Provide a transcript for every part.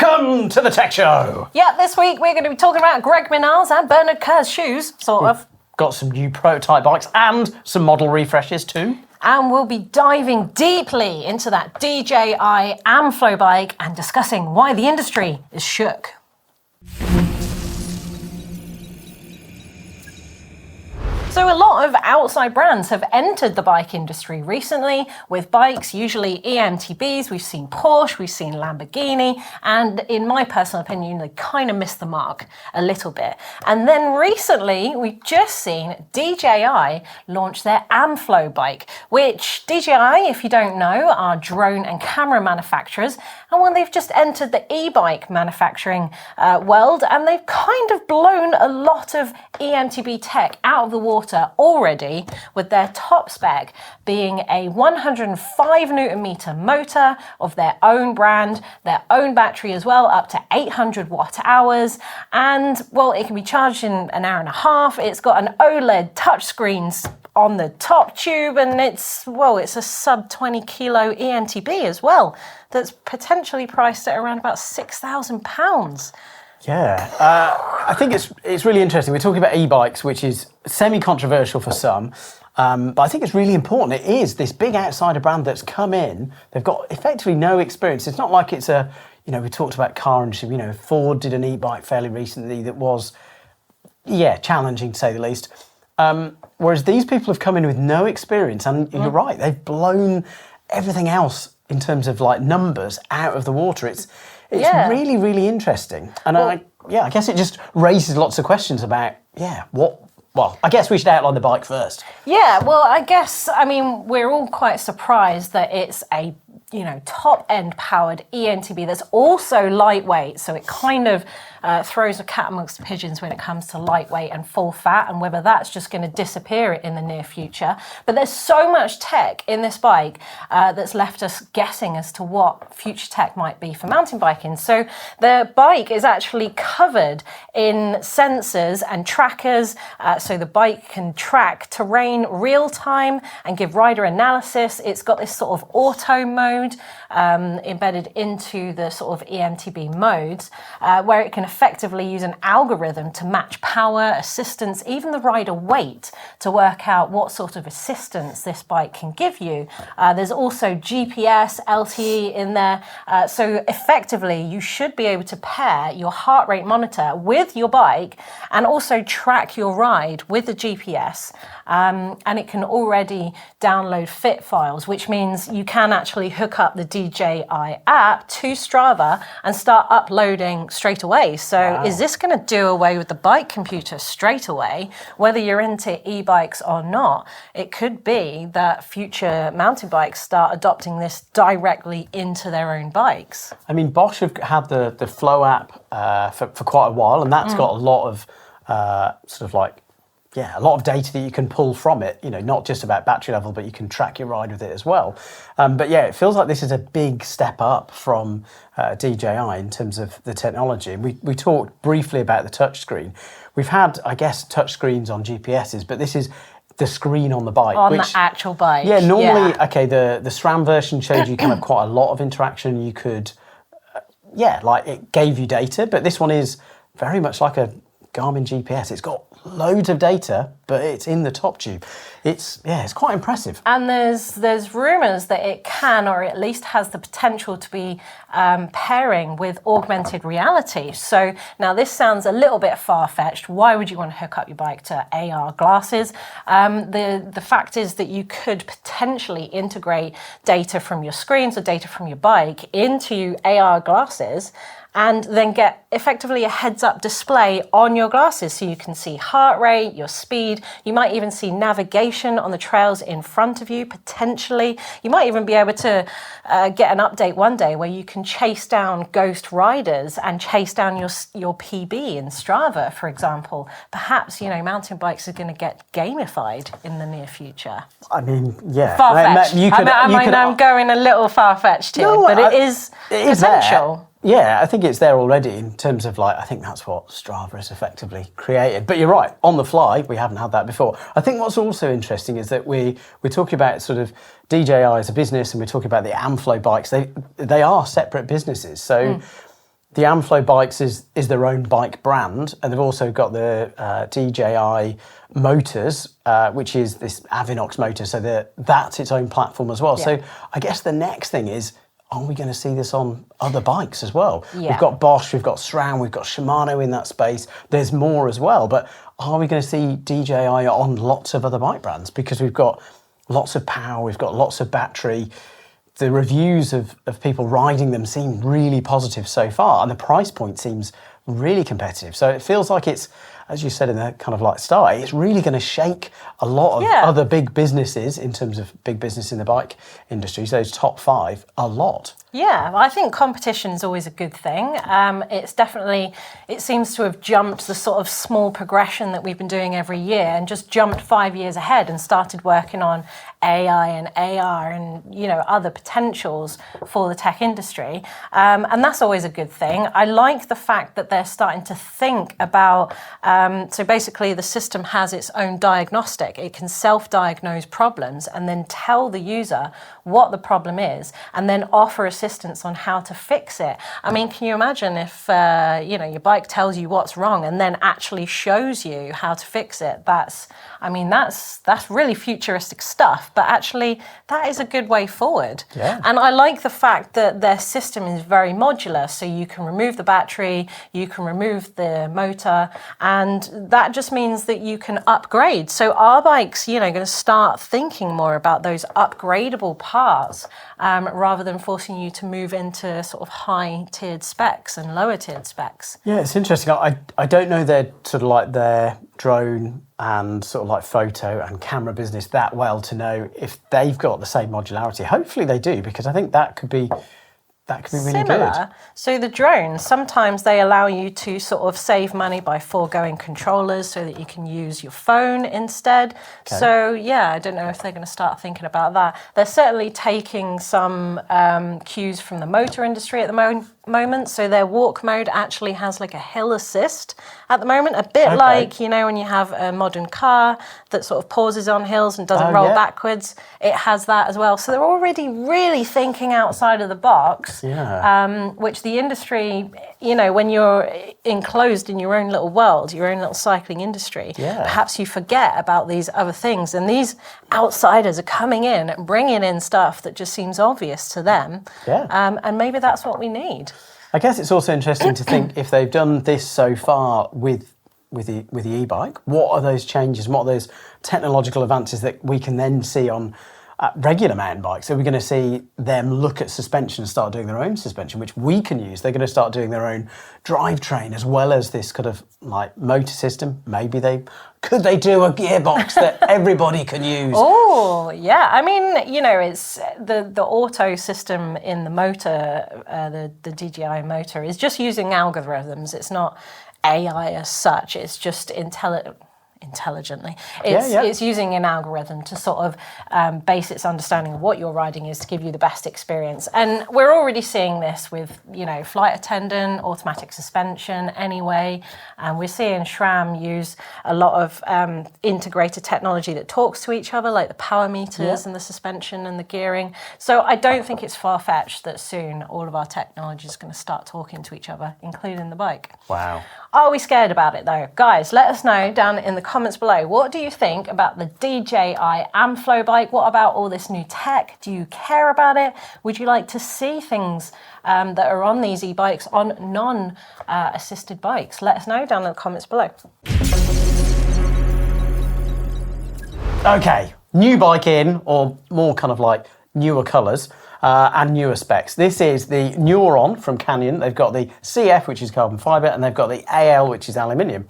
Welcome to the Tech Show. Yeah, this week we're going to be talking about Greg Minnaar's and Bernard Kerr's shoes, sort of. Got some new prototype bikes and some model refreshes too. And we'll be diving deeply into that DJI Amflow bike and discussing why the industry is shook. So a lot of outside brands have entered the bike industry recently with bikes, usually eMTBs. We've seen Porsche, we've seen Lamborghini, and in my personal opinion, they kind of missed the mark a little bit. And then recently, we've just seen DJI launch their Amflow bike, which DJI, if you don't know, are drone and camera manufacturers. And when they've just entered the e-bike manufacturing world, and they've kind of blown a lot of eMTB tech out of the water already, with their top spec being a 105 Newton meter motor of their own brand, their own battery as well, up to 800 watt hours. And well, it can be charged in an hour and a half. It's got an OLED touchscreen on the top tube, and it's a sub 20 kilo eMTB as well. That's potentially priced at around about £6,000. Yeah, I think it's really interesting. We're talking about e-bikes, which is semi-controversial for some, but I think it's really important. It is this big outsider brand that's come in. They've got effectively no experience. It's not like it's we talked about car industry. Ford did an e-bike fairly recently that was, challenging to say the least. Whereas these people have come in with no experience, and you're right, they've blown everything else in terms of like numbers out of the water. It's really, really interesting. And I guess it just raises lots of questions about, I guess we should outline the bike first. Yeah, well, we're all quite surprised that it's a, top-end powered eMTB that's also lightweight. So it kind of throws a cat amongst pigeons when it comes to lightweight and full fat, and whether that's just going to disappear in the near future. But there's so much tech in this bike that's left us guessing as to what future tech might be for mountain biking. So the bike is actually covered in sensors and trackers, so the bike can track terrain real time and give rider analysis. It's got this sort of auto mode embedded into the sort of eMTB modes, where it can effectively use an algorithm to match power, assistance, even the rider weight, to work out what sort of assistance this bike can give you. There's also GPS, LTE in there, so effectively you should be able to pair your heart rate monitor with your bike and also track your ride with the GPS, and it can already download fit files, which means you can actually hook up the DJI app to Strava and start uploading straight away. So Is this going to do away with the bike computer straight away? Whether you're into e-bikes or not, it could be that future mountain bikes start adopting this directly into their own bikes. I mean, Bosch have had the Flow app for quite a while, and that's got a lot of a lot of data that you can pull from it, not just about battery level, but you can track your ride with it as well. It feels like this is a big step up from DJI in terms of the technology. We talked briefly about the touchscreen. We've had, I guess, touchscreens on GPSs, but this is the screen on the bike. The actual bike. Yeah, normally, the SRAM version showed you kind of quite a lot of interaction. You could, it gave you data, but this one is very much like a Garmin GPS. It's got loads of data, but it's in the top tube. It's quite impressive. And there's rumours that it can, or at least has the potential to be pairing with augmented reality. So now this sounds a little bit far-fetched. Why would you want to hook up your bike to AR glasses? The fact is that you could potentially integrate data from your screens or data from your bike into AR glasses, and then get effectively a heads-up display on your glasses, so you can see heart rate, your speed. You might even see navigation on the trails in front of you, potentially. You might even be able to get an update one day where you can chase down ghost riders and chase down your PB in Strava, for example. Perhaps, mountain bikes are going to get gamified in the near future. I mean, yeah. Far-fetched. I'm going a little far-fetched here, but it is potential. There. Yeah, I think it's there already in terms of I think that's what Strava has effectively created. But you're right, on the fly, we haven't had that before. I think what's also interesting is that we're talking about sort of DJI as a business, and we're talking about the Amflow bikes. They are separate businesses. So The Amflow bikes is their own bike brand, and they've also got the DJI motors, which is this Avinox motor, so that's its own platform as well. Yeah. So I guess the next thing is, are we going to see this on other bikes as well? Yeah. We've got Bosch, we've got SRAM, we've got Shimano in that space. There's more as well, but are we going to see DJI on lots of other bike brands? Because we've got lots of power, we've got lots of battery. The reviews of people riding them seem really positive so far, and the price point seems really competitive. So it feels like it's, as you said in the kind of like start, it's really going to shake a lot of other big businesses in terms of big business in the bike industry, so those top 5, a lot. Yeah, I think competition is always a good thing. It's definitely, it seems to have jumped the sort of small progression that we've been doing every year and just jumped 5 years ahead and started working on AI and AR and, you know, other potentials for the tech industry. And that's always a good thing. I like the fact that they're starting to think about, so basically the system has its own diagnostic. It can self-diagnose problems and then tell the user what the problem is and then offer assistance on how to fix it. I mean, can you imagine if, you know, your bike tells you what's wrong and then actually shows you how to fix it? That's really futuristic stuff, but actually that is a good way forward. Yeah. And I like the fact that their system is very modular, so you can remove the battery, you can remove the motor, and that just means that you can upgrade. So our bikes, you know, going to start thinking more about those upgradable parts rather than forcing you to move into sort of high-tiered specs and lower-tiered specs. Yeah, it's interesting. I don't know their sort of like their drone and sort of like photo and camera business that well to know if they've got the same modularity. Hopefully they do, because I think that could be really Similar. good. So the drones, sometimes they allow you to sort of save money by foregoing controllers so that you can use your phone instead. Okay. So yeah, I don't know if they're going to start thinking about that. They're certainly taking some cues from the motor industry at the moment. So their walk mode actually has like a hill assist at the moment, a bit like, you know, when you have a modern car that sort of pauses on hills and doesn't roll backwards, it has that as well. So they're already really thinking outside of the box, which the industry, you know, when you're enclosed in your own little world, your own little cycling industry, perhaps you forget about these other things. And these outsiders are coming in and bringing in stuff that just seems obvious to them. And maybe that's what we need. I guess it's also interesting to think if they've done this so far with the e-bike, what are those changes, what are those technological advances that we can then see on regular mountain bikes? Are we going to see them look at suspension and start doing their own suspension, which we can use? They're going to start doing their own drivetrain as well as this kind of like motor system. Maybe could they do a gearbox that everybody can use? Oh, yeah. I mean, you know, it's the auto system in the motor, the DJI motor is just using algorithms. It's not AI as such. It's just intelligently. It's using an algorithm to sort of base its understanding of what your riding is to give you the best experience. And we're already seeing this with, you know, flight attendant, automatic suspension anyway. And we're seeing SRAM use a lot of integrated technology that talks to each other, like the power meters and the suspension and the gearing. So I don't think it's far-fetched that soon all of our technology is going to start talking to each other, including the bike. Wow. Are we scared about it though? Guys, let us know down in the comments below. What do you think about the DJI Amflow bike? What about all this new tech? Do you care about it? Would you like to see things that are on these e-bikes on non-assisted bikes? Let us know down in the comments below. Okay, new bike in, or more kind of like newer colours. And newer specs. This is the Neuron from Canyon. They've got the CF, which is carbon fibre, and they've got the AL, which is aluminium.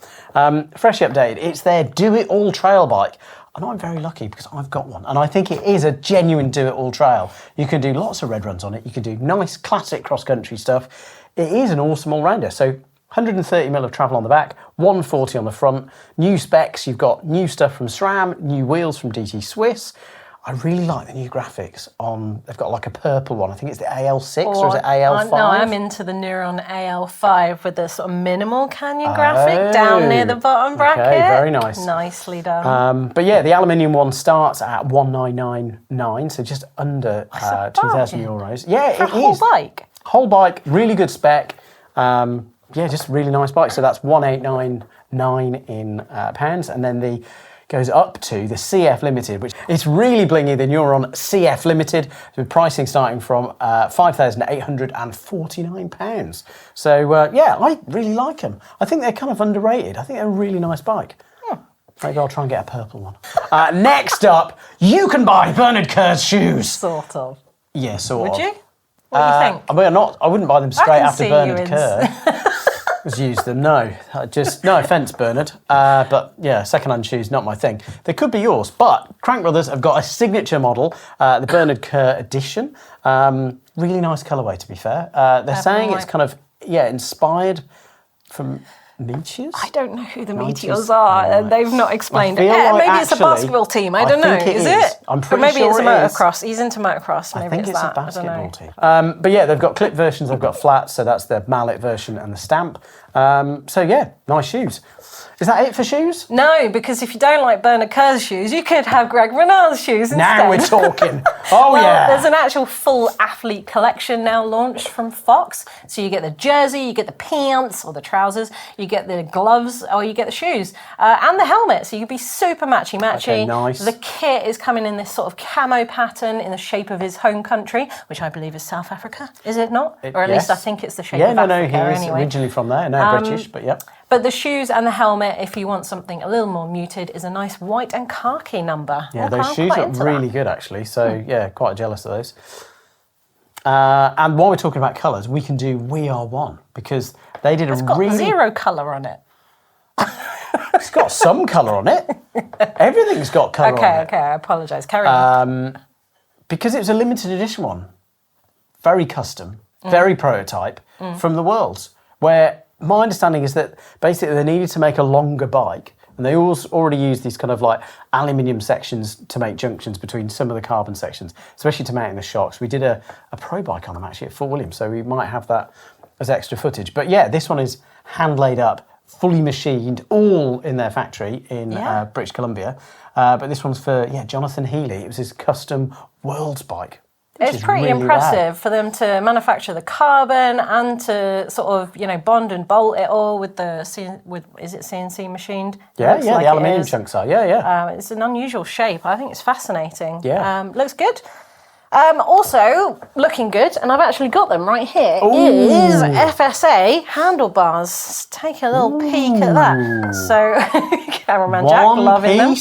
Freshly updated. It's their do-it-all trail bike. And I'm very lucky because I've got one. And I think it is a genuine do-it-all trail. You can do lots of red runs on it. You can do nice, classic cross-country stuff. It is an awesome all-rounder. So 130mm of travel on the back, 140 on the front. New specs. You've got new stuff from SRAM, new wheels from DT Swiss. I really like the new graphics on, they've got like a purple one. I think it's the AL6 or is it AL5? No, I'm into the Neuron AL5 with the sort of minimal Canyon graphic down near the bottom bracket. Okay, very nice. Nicely done. But yeah, the aluminium one starts at 1999, so just under 2,000 euros. Yeah, For a whole bike? Whole bike, really good spec. Yeah, just really nice bike. So that's 1899 in pounds, and then the goes up to the CF Limited, which is really blingy, the Neuron CF Limited, with pricing starting from £5,849. So, yeah, I really like them. I think they're kind of underrated. I think they're a really nice bike. Maybe I'll try and get a purple one. Next up, you can buy Bernard Kerr's shoes. Sort of. Yeah, sort of. Would you? What do you think? I mean, I wouldn't buy them straight after Bernard in... Kerr has used them. No, just no offence, Bernard, but yeah, second-hand shoes not my thing. They could be yours, but Crank Brothers have got a signature model, the Bernard Kerr edition. Really nice colourway, to be fair. They're saying it's kind of inspired from Meteors? I don't know who the Meteors are. Right. They've not explained it. Like maybe it's a basketball team. I don't know. Is it? I'm pretty maybe sure it's a motocross. He's into motocross. Maybe I think it's that. a basketball team. But yeah, they've got clip versions. They've got flats. So that's the mallet version and the stamp. So yeah, nice shoes. Is that it for shoes? No, because if you don't like Bernard Kerr's shoes, you could have Greg Minnaar's shoes instead. Now we're talking. Oh, well, yeah. There's an actual full athlete collection now launched from Fox. So you get the jersey, you get the pants or the trousers, you get the gloves, or you get the shoes, and the helmet. So you can be super matchy-matchy. Okay, nice. The kit is coming in this sort of camo pattern in the shape of his home country, which I believe is South Africa. Is it not? Or at least I think it's the shape of Africa anyway. Yeah, he was originally from there. No, British, but yeah. But the shoes and the helmet, if you want something a little more muted, is a nice white and khaki number. Yeah, those shoes look really good, actually. So, yeah, quite jealous of those. And while we're talking about colours, we can do We Are One, because they did It's got zero colour on it. It's got some colour on it. Everything's got colour on it. Okay, I apologise. Carry on. Because it was a limited edition one. Very custom, very prototype from the Worlds, where... My understanding is that basically they needed to make a longer bike, and they already used these kind of like aluminium sections to make junctions between some of the carbon sections, especially to mount in the shocks. We did a pro bike on them actually at Fort William, so we might have that as extra footage. But yeah, this one is hand laid up, fully machined, all in their factory in British Columbia. But this one's for Jonathan Healy. It was his custom Worlds bike. It's pretty really impressive for them to manufacture the carbon and to sort of, bond and bolt it all with the is it CNC machined? Yeah, the aluminium chunks are. Yeah. It's an unusual shape. I think it's fascinating. Yeah. Looks good. Also, looking good, and I've actually got them right here, is FSA handlebars. Take a little peek at that. So, cameraman Jack, loving them.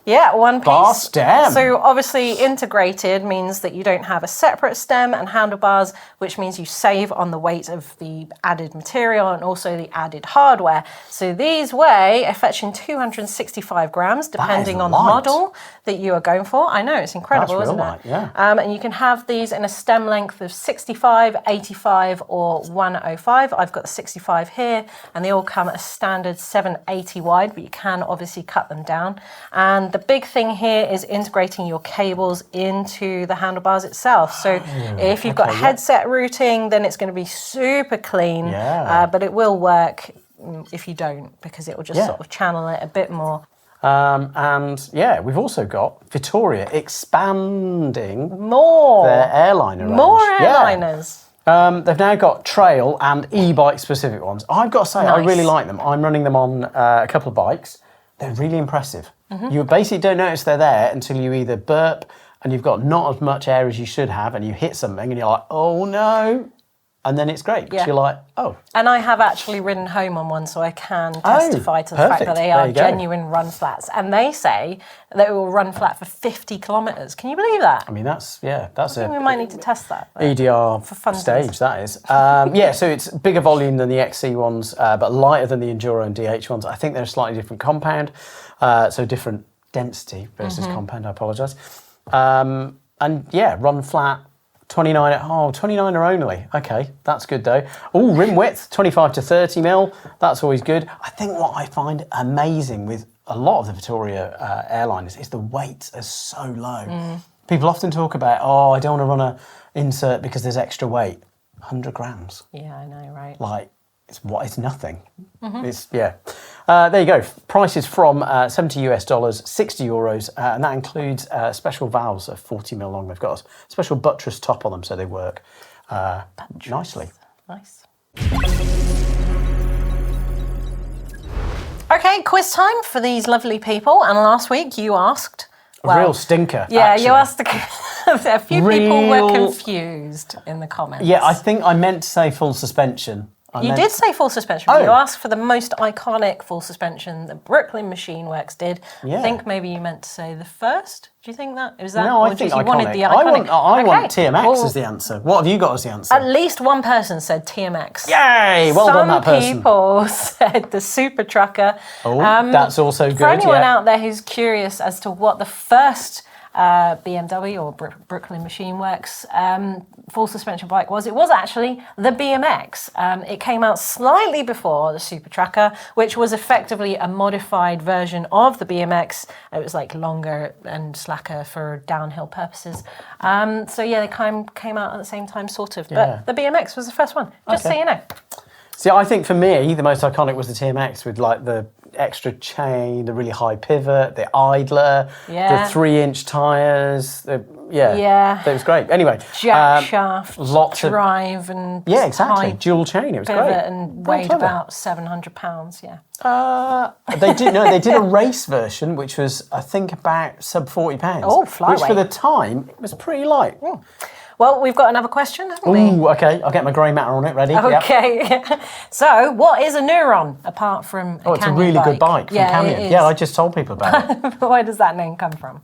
Yeah, one piece. Bar stem. So obviously integrated means that you don't have a separate stem and handlebars, which means you save on the weight of the added material and also the added hardware. So these weigh a fetching 265 grams, depending on the model that you are going for. I know, it's incredible, isn't it? Yeah. And you can have these in a stem length of 65, 85 or 105. I've got the 65 here, and they all come at a standard 780 wide, but you can obviously cut them down. And the big thing here is integrating your cables into the handlebars itself. So if you've got headset routing, then it's going to be super clean, but it will work if you don't, because it will just sort of channel it a bit more. And we've also got Vittoria expanding their airliner range. More airliners. They've now got trail and e-bike specific ones. I've got to say, I really like them. I'm running them on a couple of bikes. They're really impressive. You basically don't notice they're there until you either burp and you've got not as much air as you should have, and you hit something and you're like, oh no. And then it's great because you're like, oh. And I have actually ridden home on one, so I can testify to the fact that they are genuine run flats. And they say that it will run flat for 50 kilometres. Can you believe that? I mean, that's we might need to test that. EDR for fun stage, that is. So it's bigger volume than the XC ones, but lighter than the Enduro and DH ones. I think they're a slightly different compound, so different density versus compound, I apologise. Run flat. 29er only. Okay, that's good though. Oh, rim width, 25 to 30 mil. That's always good. I think what I find amazing with a lot of the Vittoria airliners is the weights are so low. People often talk about, I don't want to run a insert because there's extra weight. 100 grams. Yeah, I know, right? Like, it's nothing. It's, there you go. Prices from $70 US, 60 euros, and that includes special valves of 40 mil long. They've got a special buttress top on them so they work nicely. Nice. Okay, quiz time for these lovely people. And last week you asked... A real stinker, Yeah, actually. you asked... A few people were confused in the comments. Yeah, I think I meant to say full suspension. You did say full suspension. Oh. You asked for the most iconic full suspension that Brooklyn Machine Works did. Yeah. I think maybe you meant to say the first. Do you think that? Was that? No, or I think you iconic. wanted the iconic. I want Okay. TMX Well, as the answer. What have you got as the answer? At least one person said TMX. Yay! Well done, that person. Some people said the Super Trucker. Oh, that's also good. For anyone yeah. out there who's curious as to what the first BMW or Brooklyn Machine Works full suspension bike was, it was actually the BMX. It came out slightly before the Super Trucker, which was effectively a modified version of the BMX. It was like longer and slacker for downhill purposes. So yeah, they came out at the same time, sort of. Yeah. But the BMX was the first one, just so you know. See, I think for me, the most iconic was the TMX with like the extra chain, the really high pivot, the idler, the 3-inch tyres. Yeah. It was great. Anyway. Jack shaft, lots of drive and yeah, exactly. high Dual chain. It was pivot great. and Very weighed clever. about 700 pounds, They did a race version, which was, I think, about sub £40. Oh, which flyweight. for the time, it was pretty light. Well, we've got another question, haven't we? Ooh, okay. I'll get my grey matter on it ready. Yep. Okay. So, what is a Neuron apart from a Oh, it's a Canyon really bike? good bike from Canyon. It is. Yeah, I just told people about it. Where does that name come from?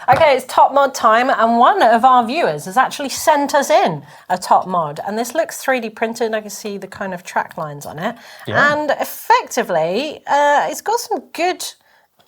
Okay, it's top mod time, and one of our viewers has actually sent us in a top mod, and this looks 3D printed. I can see the kind of track lines on it, and effectively, it's got some good.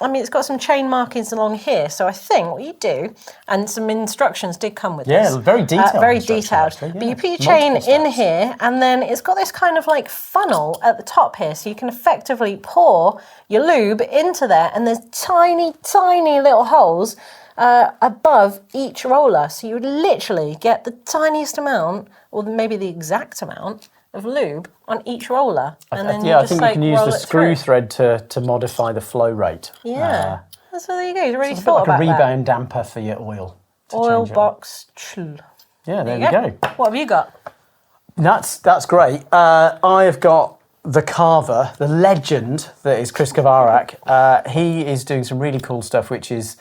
I mean, it's got some chain markings along here, so I think what you do, and some instructions did come with this. Yeah, very detailed. Very instructions, detailed. actually, But yeah. you put your chain Multiple in steps. here, and then it's got this kind of like funnel at the top here, so you can effectively pour your lube into there, and there's tiny, tiny little holes above each roller, so you would literally get the tiniest amount, or maybe the exact amount, of lube on each roller. And then I just, think like, you can use roll the it screw through. thread to modify the flow rate. Yeah. So there you go. You really It's a bit thought like a about rebound damper for your oil. that. Oil change it. box. Yeah, there you go. What have you got? That's great. I have got the carver, the legend that is Chris Kavarak. He is doing some really cool stuff, which is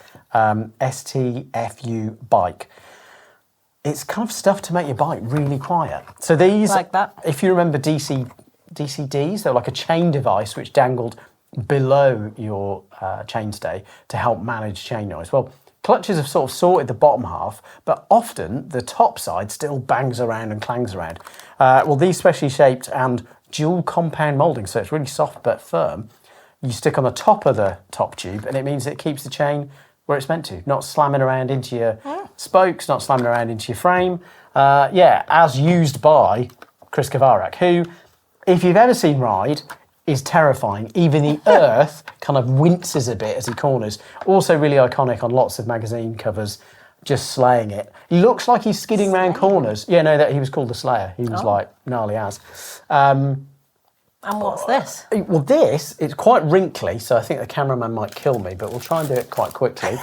STFU bike. It's kind of stuff to make your bike really quiet. So these, Like that. if you remember DCDs, they're like a chain device which dangled below your chainstay to help manage chain noise. Well, clutches have sort of sorted the bottom half, but often the top side still bangs around and clangs around. Well, these specially shaped and dual compound moulding, so it's really soft but firm. You stick on the top of the top tube, and it means it keeps the chain where it's meant to, not slamming around into your spokes, not slamming around into your frame. As used by Chris Kavarak, who, if you've ever seen ride, is terrifying. Even the earth kind of winces a bit as he corners. Also really iconic on lots of magazine covers, just slaying it. He looks like he's skidding around corners. Yeah, no, that he was called the Slayer. He was like gnarly as. And what's this? Well, this, it's quite wrinkly, so I think the cameraman might kill me, but we'll try and do it quite quickly.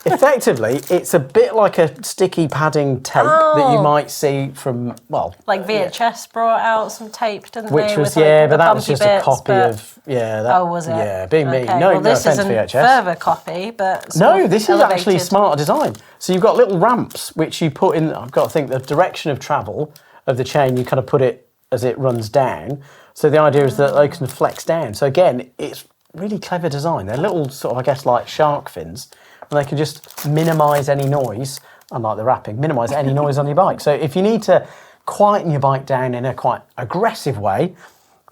Effectively, it's a bit like a sticky padding tape that you might see from, well... Like VHS brought out some tape, didn't Which they? was, with, like, yeah, the but that was bumpy just bits, a copy but- of... Yeah, Oh, was it? Yeah, being me. Okay. No, well, no this offence, is a VHS. further copy, but... No, this is actually elevated. smart design. So you've got little ramps which you put in. I've got to think the direction of travel of the chain. You kind of put it as it runs down. So the idea is that they can flex down. So again, it's really clever design. They're little sort of, I guess, like shark fins, and they can just minimise any noise. Unlike the wrapping, minimise any noise on your bike. So if you need to quieten your bike down in a quite aggressive way,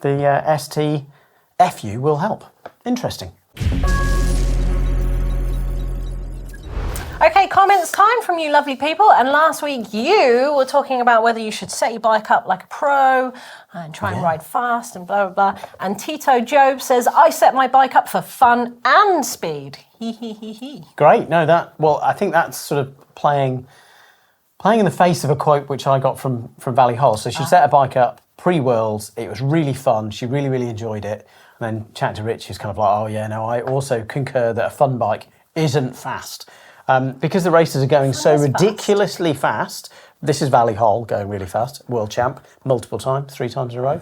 the STFU will help. Interesting. Okay, comments time from you lovely people. And last week you were talking about whether you should set your bike up like a pro and try and ride fast and blah, blah, blah. And Tito Job says, I set my bike up for fun and speed. Hee hee hee hee. Great. No, I think that's sort of playing in the face of a quote which I got from Valley Hall. So she set her bike up pre-Worlds. It was really fun. She really, really enjoyed it. And then chat to Rich, who's kind of like, oh yeah, no, I also concur that a fun bike isn't fast. Because the races are going so That's ridiculously fast. This is Valley Hall going really fast, world champ, multiple times, 3 times in a row.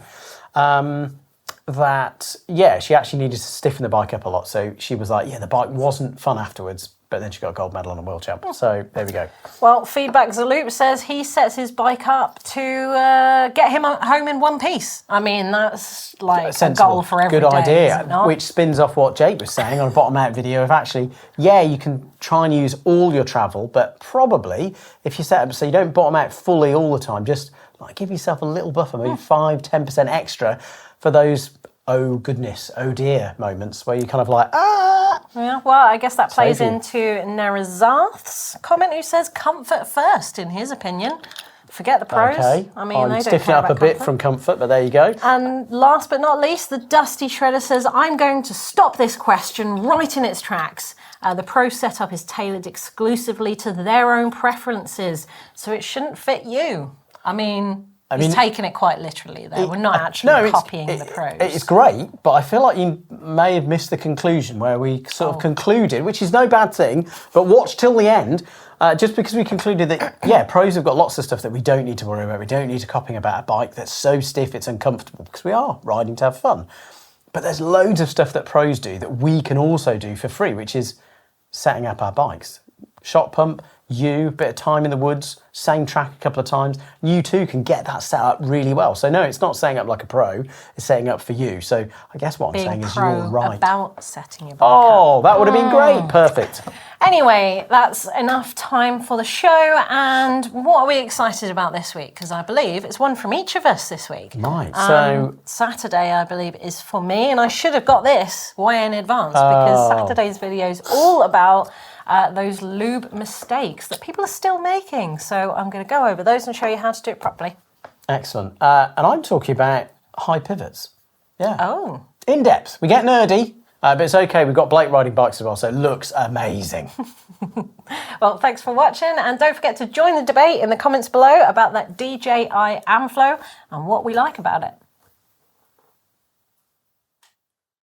She actually needed to stiffen the bike up a lot. So she was like, the bike wasn't fun afterwards, but then she got a gold medal on a world champ. So there we go. Well, Feedback Zaloop says he sets his bike up to get him home in one piece. I mean, that's like a goal for every day. Good idea, is it not? which spins off what Jake was saying on a bottom out video of actually, you can try and use all your travel, but probably if you set up so you don't bottom out fully all the time, just like give yourself a little buffer, maybe 5-10% extra for those oh goodness, oh dear moments where you're kind of like, Yeah, well, I guess that plays Save you. into Narazath's comment, who says comfort first, in his opinion. Forget the pros. Okay, I mean, I'm they don't stiffening care up a about bit comfort. from comfort, but there you go. And last but not least, the Dusty Shredder says, I'm going to stop this question right in its tracks. The pro setup is tailored exclusively to their own preferences, so it shouldn't fit you. I mean, he's taken it quite literally, though. We're not actually copying the pros. It's great, but I feel like you may have missed the conclusion where we sort of concluded, which is no bad thing, but watch till the end, just because we concluded that, pros have got lots of stuff that we don't need to worry about. We don't need to copying about a bike that's so stiff it's uncomfortable, because we are riding to have fun. But there's loads of stuff that pros do that we can also do for free, which is setting up our bikes. Shock pump, bit of time in the woods, same track a couple of times. You too can get that set up really well. So no, it's not setting up like a pro, it's setting up for you. So I guess what I'm saying is you're right. About setting your bike up. That would have been great. Perfect. Anyway, that's enough time for the show. And what are we excited about this week? Because I believe it's one from each of us this week. Right. So Saturday, I believe, is for me, and I should have got this way in advance because Saturday's video is all about those lube mistakes that people are still making. So I'm going to go over those and show you how to do it properly. excellent. And I'm talking about high pivots. Yeah. Oh. In depth. We get nerdy. But it's okay, we've got Blake riding bikes as well, so it looks amazing. Well, thanks for watching, and don't forget to join the debate in the comments below about that DJI Amflow and what we like about it.